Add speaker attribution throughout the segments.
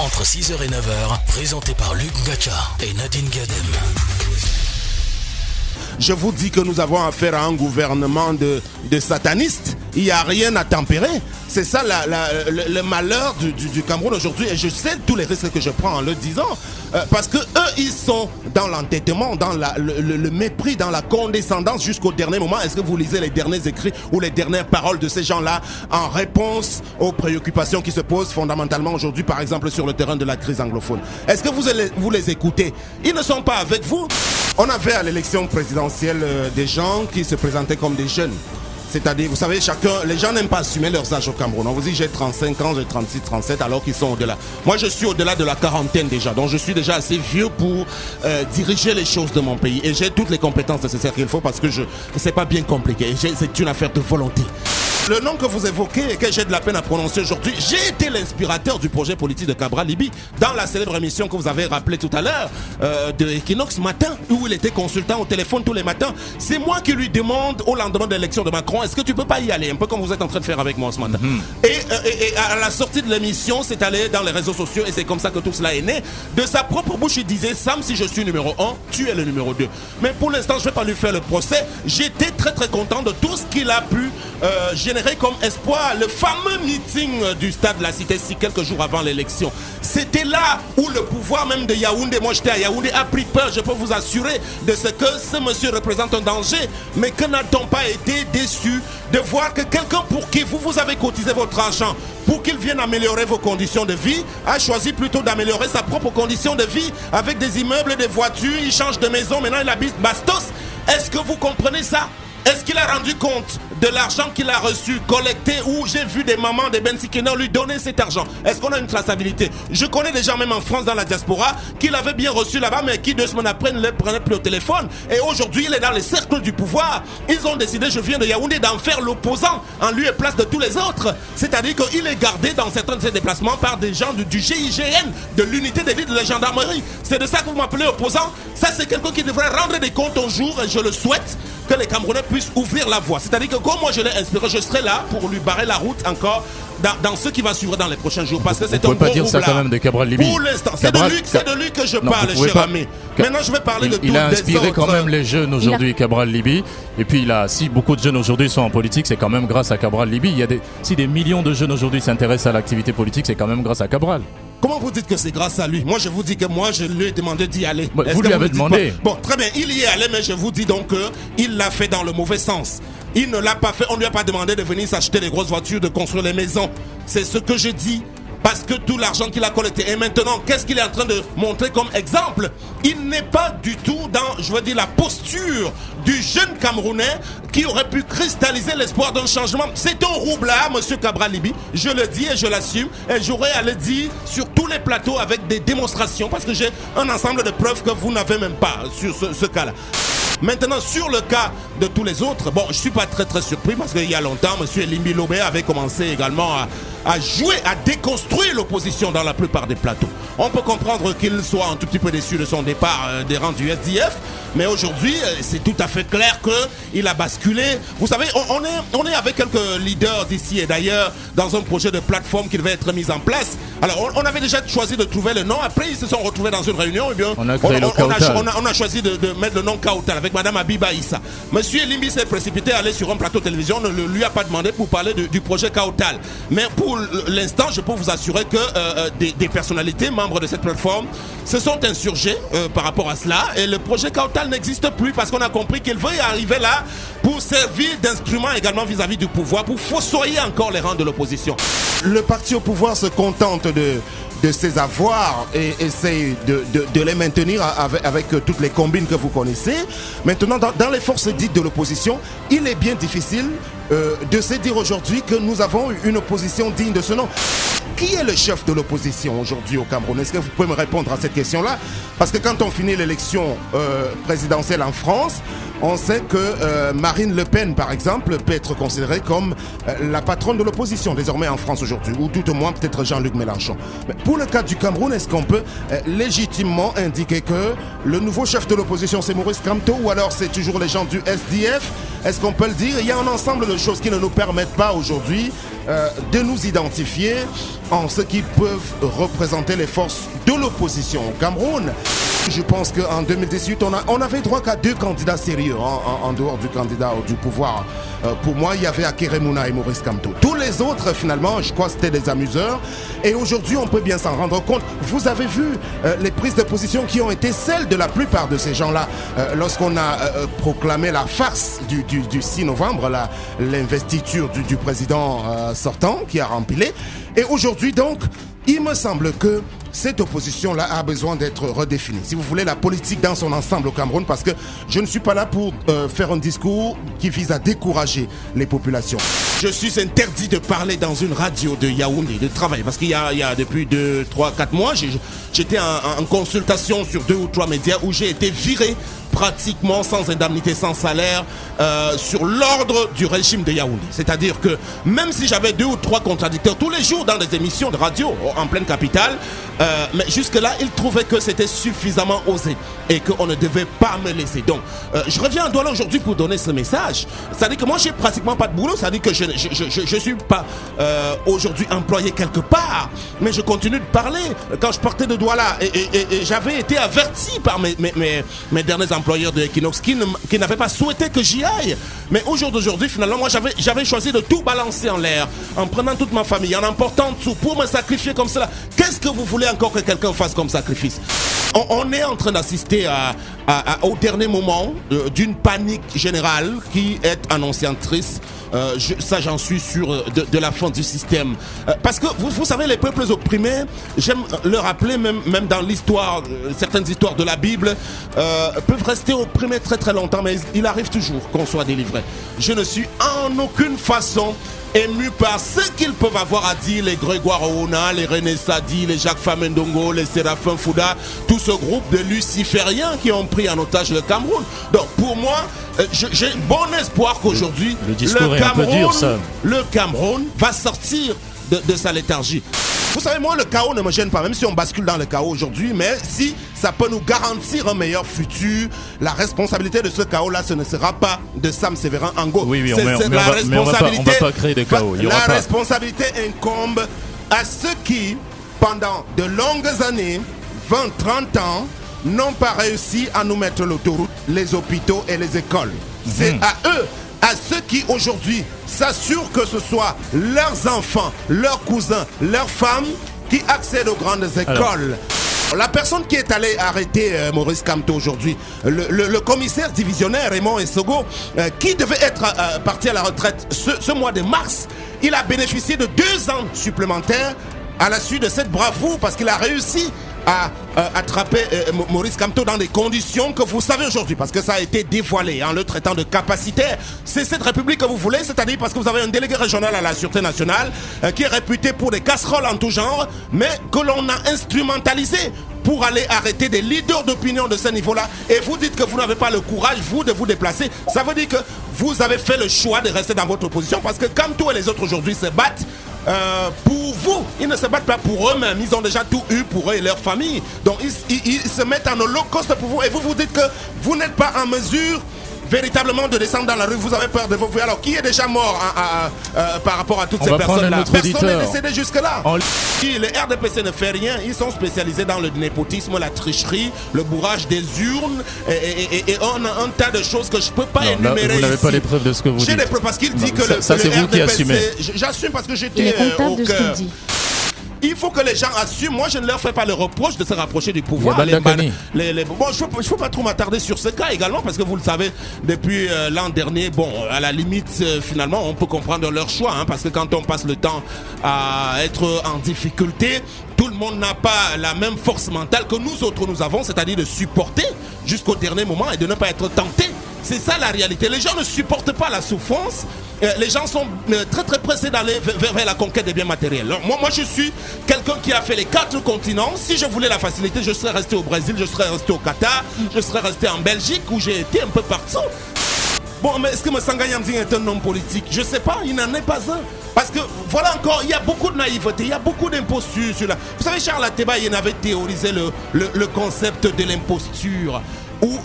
Speaker 1: entre 6h et 9h, présenté par Luc Ngacha et Nadine Gadem.
Speaker 2: Je vous dis que nous avons affaire à un gouvernement de satanistes. Il n'y a rien à tempérer. C'est ça le malheur du Cameroun aujourd'hui. Et je sais tous les risques que je prends en le disant. Parce que eux, ils sont dans l'entêtement, dans le mépris, dans la condescendance jusqu'au dernier moment. Est-ce que vous lisez les derniers écrits ou les dernières paroles de ces gens-là en réponse aux préoccupations qui se posent fondamentalement aujourd'hui, par exemple, sur le terrain de la crise anglophone? Est-ce que vous les écoutez? Ils ne sont pas avec vous. On avait à l'élection présidentielle des gens qui se présentaient comme des jeunes. C'est-à-dire, vous savez, les gens n'aiment pas assumer leurs âges au Cameroun. On vous dit, j'ai 35 ans, j'ai 36, 37, alors qu'ils sont au-delà. Moi, je suis au-delà de la quarantaine déjà. Donc, je suis déjà assez vieux pour diriger les choses de mon pays. Et j'ai toutes les compétences nécessaires qu'il faut parce que c'est pas bien compliqué. C'est une affaire de volonté. Le nom que vous évoquez et que j'ai de la peine à prononcer aujourd'hui, j'ai été l'inspirateur du projet politique de Cabral Liby dans la célèbre émission que vous avez rappelée tout à l'heure de Equinox Matin, où il était consultant au téléphone tous les matins. C'est moi qui lui demande au lendemain de l'élection de Macron, est-ce que tu peux pas y aller, un peu comme vous êtes en train de faire avec moi ce matin. Et à la sortie de l'émission, c'est allé dans les réseaux sociaux et c'est comme ça que tout cela est né. De sa propre bouche, il disait, Sam, si je suis numéro 1, tu es le numéro 2. Mais pour l'instant, je vais pas lui faire le procès. J'étais très très content de tout ce qu'il a pu générer comme espoir. Le fameux meeting du stade de la Cité-Si quelques jours avant l'élection, c'était là où le pouvoir même de Yaoundé, moi j'étais à Yaoundé, a pris peur, je peux vous assurer, de ce que ce monsieur représente un danger. Mais que n'a-t-on pas été déçu de voir que quelqu'un pour qui vous avez cotisé votre argent pour qu'il vienne améliorer vos conditions de vie, a choisi plutôt d'améliorer sa propre condition de vie avec des immeubles, des voitures, il change de maison, maintenant il habite Bastos. Est-ce que vous comprenez ça? Est-ce qu'il a rendu compte de l'argent qu'il a reçu, collecté, ou j'ai vu des mamans, des bensikena lui donner cet argent? Est-ce qu'on a une traçabilité? Je connais des gens même en France, dans la diaspora, qui l'avaient bien reçu là-bas, mais qui 2 semaines après ne le prenaient plus au téléphone. Et aujourd'hui, il est dans les cercles du pouvoir. Ils ont décidé, je viens de Yaoundé, d'en faire l'opposant en lieu et place de tous les autres. C'est-à-dire qu'il est gardé dans certains de ses déplacements par des gens du GIGN, de l'unité d'élite de la gendarmerie. C'est de ça que vous m'appelez opposant? Ça, c'est quelqu'un qui devrait rendre des comptes un jour, et je le souhaite, que les Camerounais puissent ouvrir la voie. C'est-à-dire que comme moi je l'ai inspiré, je serai là pour lui barrer la route encore dans ce qui va suivre dans les prochains jours. Parce que c'est un bon
Speaker 3: pas dire ça quand même de Cabral Liby.
Speaker 2: Pour l'instant, c'est de lui que je parle, cher ami. Maintenant, je vais parler de tout.
Speaker 3: Il a inspiré quand même les jeunes aujourd'hui, Cabral Liby. Et puis, si beaucoup de jeunes aujourd'hui sont en politique, c'est quand même grâce à Cabral Liby. Si des millions de jeunes aujourd'hui s'intéressent à l'activité politique, c'est quand même grâce à Cabral.
Speaker 2: Comment vous dites que c'est grâce à lui? Moi, je vous dis que moi, je lui ai demandé d'y aller.
Speaker 3: Vous lui avez demandé.
Speaker 2: Bon, très bien, il y est allé, mais je vous dis donc qu'il l'a fait dans le mauvais sens. Il ne l'a pas fait, on ne lui a pas demandé de venir s'acheter des grosses voitures, de construire les maisons. C'est ce que je dis. Parce que tout l'argent qu'il a collecté. Et maintenant, qu'est-ce qu'il est en train de montrer comme exemple? Il n'est pas du tout dans, je veux dire, la posture du jeune Camerounais qui aurait pu cristalliser l'espoir d'un changement. C'est un roublard, monsieur Cabral Liby. Je le dis et je l'assume. Et j'aurais à le dire sur tous les plateaux avec des démonstrations. Parce que j'ai un ensemble de preuves que vous n'avez même pas sur ce cas-là. Maintenant, sur le cas de tous les autres, bon, je ne suis pas très très surpris parce qu'il y a longtemps, M. Limbi Lobé avait commencé également à jouer, à déconstruire l'opposition dans la plupart des plateaux. On peut comprendre qu'il soit un tout petit peu déçu de son départ des rangs du SDF, mais aujourd'hui, c'est tout à fait clair qu'il a basculé. Vous savez, on est avec quelques leaders d'ici et d'ailleurs dans un projet de plateforme qui devait être mis en place. Alors, on avait déjà choisi de trouver le nom. Après, ils se sont retrouvés dans une réunion. Et bien,
Speaker 3: on a
Speaker 2: choisi de mettre le nom Kautal avec Madame Abiba Issa. Monsieur Limbi s'est précipité à aller sur un plateau de télévision. On ne lui a pas demandé pour parler du projet Kautal. Mais pour l'instant, je peux vous assurer que des personnalités, membres de cette plateforme, se sont insurgés par rapport à cela. Et le projet Kautal n'existe plus parce qu'on a compris qu'il veut y arriver là pour servir d'instrument également vis-à-vis du pouvoir, pour fossoyer encore les rangs de l'opposition. Le parti au pouvoir se contente de ses avoirs et essaye de les maintenir avec toutes les combines que vous connaissez. Maintenant, dans les forces dites de l'opposition, il est bien difficile de se dire aujourd'hui que nous avons une opposition digne de ce nom. Qui est le chef de l'opposition aujourd'hui au Cameroun? Est-ce que vous pouvez me répondre à cette question-là? Parce que quand on finit l'élection présidentielle en France, on sait que Marine Le Pen, par exemple, peut être considérée comme la patronne de l'opposition désormais en France aujourd'hui, ou tout au moins peut-être Jean-Luc Mélenchon. Mais pour le cas du Cameroun, est-ce qu'on peut légitimement indiquer que le nouveau chef de l'opposition c'est Maurice Kamto, ou alors c'est toujours les gens du SDF? Est-ce qu'on peut le dire? Il y a un ensemble de choses qui ne nous permettent pas aujourd'hui de nous identifier en ce qui peuvent représenter les forces de l'opposition au Cameroun. Je pense qu'en 2018, on avait droit qu'à 2 candidats sérieux en dehors du candidat du pouvoir. Pour moi, il y avait Akeré Mouna et Maurice Kamto. Tous les autres, finalement, je crois que c'était des amuseurs. Et aujourd'hui, on peut bien s'en rendre compte. Vous avez vu les prises de position qui ont été celles de la plupart de ces gens-là. Lorsqu'on a proclamé la farce du 6 novembre, l'investiture du président sortant qui a rempilé. Et aujourd'hui, donc, il me semble que cette opposition-là a besoin d'être redéfinie. Si vous voulez, la politique dans son ensemble au Cameroun, parce que je ne suis pas là pour faire un discours qui vise à décourager les populations. Je suis interdit de parler dans une radio de Yaoundé, de travail, parce qu'il y a depuis 2, 3, 4 mois, j'étais en consultation sur 2 ou 3 médias où j'ai été viré pratiquement sans indemnité, sans salaire, sur l'ordre du régime de Yaoundé. C'est-à-dire que même si j'avais 2 ou 3 contradicteurs tous les jours dans des émissions de radio en pleine capitale, mais jusque-là, ils trouvaient que c'était suffisamment osé et qu'on ne devait pas me laisser. Donc, je reviens à Douala aujourd'hui pour donner ce message. C'est-à-dire que moi, j'ai pratiquement pas de boulot. C'est-à-dire que je ne suis pas aujourd'hui employé quelque part, mais je continue de parler. Quand je partais de Douala, et j'avais été averti par mes derniers employeurs de Equinox qui n'avaient pas souhaité que j'y aille. Mais au jour d'aujourd'hui, finalement, moi, j'avais choisi de tout balancer en l'air, en prenant toute ma famille, en emportant tout pour me sacrifier comme cela. Qu'est-ce que vous voulez encore que quelqu'un fasse comme sacrifice? On est en train d'assister au dernier moment d'une panique générale qui est annonciatrice. J'en suis sûr de la fin du système. Parce que vous savez, les peuples opprimés, j'aime le rappeler, même dans l'histoire, certaines histoires de la Bible, peuvent rester opprimés très très longtemps, mais il arrive toujours qu'on soit délivré. Je ne suis en aucune façon ému par ce qu'ils peuvent avoir à dire, les Grégoire Ouna, les René Sadi, les Jacques Famendongo, les Séraphin Fouda, tout ce groupe de lucifériens qui ont pris en otage le Cameroun. Donc pour moi, j'ai bon espoir qu'aujourd'hui le Cameroun va sortir de sa léthargie. Vous savez, moi, le chaos ne me gêne pas, même si on bascule dans le chaos aujourd'hui, mais si ça peut nous garantir un meilleur futur, la responsabilité de ce chaos-là, ce ne sera pas de Sam Sévérin Ango.
Speaker 3: Oui, on va pas créer de chaos.
Speaker 2: La responsabilité incombe à ceux qui, pendant de longues années, 20, 30 ans, n'ont pas réussi à nous mettre l'autoroute, les hôpitaux et les écoles. C'est à eux, à ceux qui aujourd'hui s'assurent que ce soit leurs enfants, leurs cousins, leurs femmes qui accèdent aux grandes écoles. La personne qui est allée arrêter Maurice Kamto aujourd'hui, le commissaire divisionnaire Raymond Essogo, qui devait être parti à la retraite ce mois de mars, il a bénéficié de 2 ans supplémentaires à la suite de cette bravoure parce qu'il a réussi à attraper Maurice Kamto dans des conditions que vous savez aujourd'hui, parce que ça a été dévoilé en le traitant de capacitaire. C'est cette république que vous voulez, c'est-à-dire parce que vous avez un délégué régional à la Sûreté nationale qui est réputé pour des casseroles en tout genre, mais que l'on a instrumentalisé pour aller arrêter des leaders d'opinion de ce niveau-là. Et vous dites que vous n'avez pas le courage, vous, de vous déplacer. Ça veut dire que vous avez fait le choix de rester dans votre position, parce que Kamto et les autres aujourd'hui se battent pour vous. Ils ne se battent pas pour eux-mêmes. Ils ont déjà tout eu pour eux et leur famille. Donc ils se mettent en holocauste pour vous. Et vous dites que vous n'êtes pas en mesure véritablement de descendre dans la rue. Vous avez peur de vous voir. Alors qui est déjà mort par rapport à toutes ces personnes-là? Personne n'est décédé jusque-là. Le RDPC ne fait rien. Ils sont spécialisés dans le népotisme, la tricherie, le bourrage des urnes et un tas de choses que je ne peux pas énumérer ici.
Speaker 3: Vous n'avez pas les preuves de ce que vous dites.
Speaker 2: J'ai les preuves parce qu'il dit que le RDPC... J'assume parce que j'étais au cœur. Il faut que les gens assument. Moi, je ne leur fais pas le reproche de se rapprocher du pouvoir. Bon, je ne peux pas trop m'attarder sur ce cas également, parce que vous le savez, depuis l'an dernier, à la limite, finalement, on peut comprendre leur choix, parce que quand on passe le temps à être en difficulté, tout le monde n'a pas la même force mentale que nous autres nous avons, c'est-à-dire de supporter jusqu'au dernier moment et de ne pas être tenté. C'est ça la réalité. Les gens ne supportent pas la souffrance. Les gens sont très très pressés d'aller vers la conquête des biens matériels. Alors, moi je suis quelqu'un qui a fait les 4 continents. Si je voulais la facilité, je serais resté au Brésil, je serais resté au Qatar, je serais resté en Belgique, où j'ai été un peu partout. Bon, mais est-ce que Moussanga Nyamzing est un homme politique? Je ne sais pas, il n'en est pas un. Parce que, voilà encore, il y a beaucoup de naïveté, il y a beaucoup d'imposture sur là. Vous savez, Charles Ateba, il avait théorisé le concept de l'imposture, où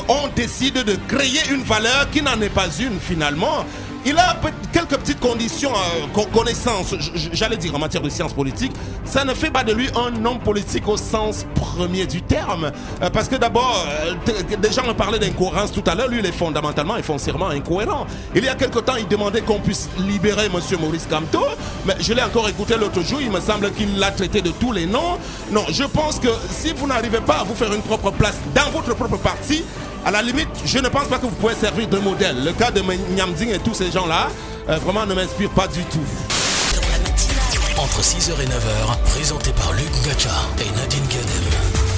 Speaker 2: on décide de créer une valeur qui n'en est pas une finalement. il a quelques petites conditions, connaissances, j'allais dire en matière de sciences politiques. Ça ne fait pas de lui un homme politique au sens premier du terme. Parce que d'abord, des gens ont parlé d'incohérence tout à l'heure. Lui, il est fondamentalement et foncièrement incohérent. Il y a quelque temps, il demandait qu'on puisse libérer M. Maurice Kamto. Mais je l'ai encore écouté l'autre jour. Il me semble qu'il l'a traité de tous les noms. Non, je pense que si vous n'arrivez pas à vous faire une propre place dans votre propre parti, à la limite, je ne pense pas que vous pouvez servir de modèle. Le cas de Nyamding et tous ces gens-là, vraiment ne m'inspire pas du tout.
Speaker 1: Entre 6h et 9h, présenté par Luc Ngacha et Nadine Ganem.